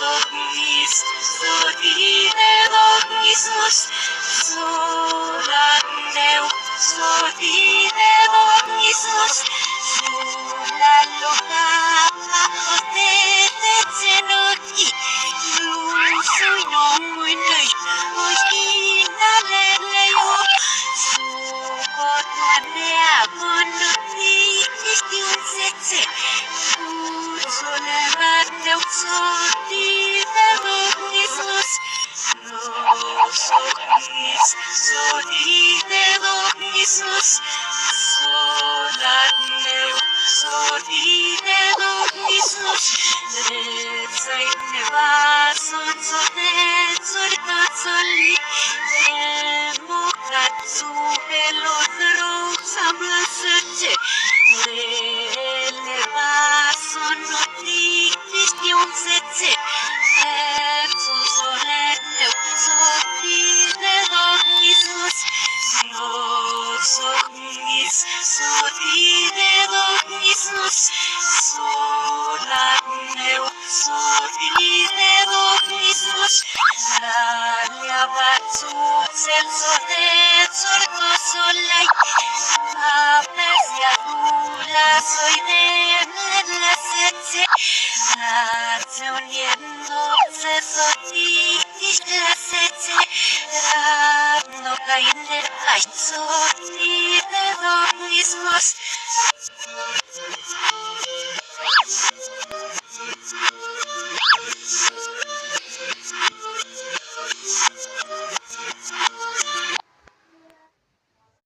Sognis, sodine lognismus, solat meu, sodine lognismus, sola loca, hotete zenoti, lusui nomunui, ojina leleo, socotoanea monoti, istiunțețe, solemat meu, sodine lognismus, Sognis, sodine lognismus, solat meu, sodine lognismus, rețai nevason, sotețuri toțoli, democrațu pelor rău să-mi lăsăce, nevason, notici știunțețe, terțul soleteu, sodine lognismus, Sognis, sodine lognismus, solat meu, sodine lognismus, Dalia batzuțel sotețuri tosolei, apezia dula soidemne lăsețe, Rațeu niendoțe soditiști lăsețe, Radno caine ai sodine lognismus.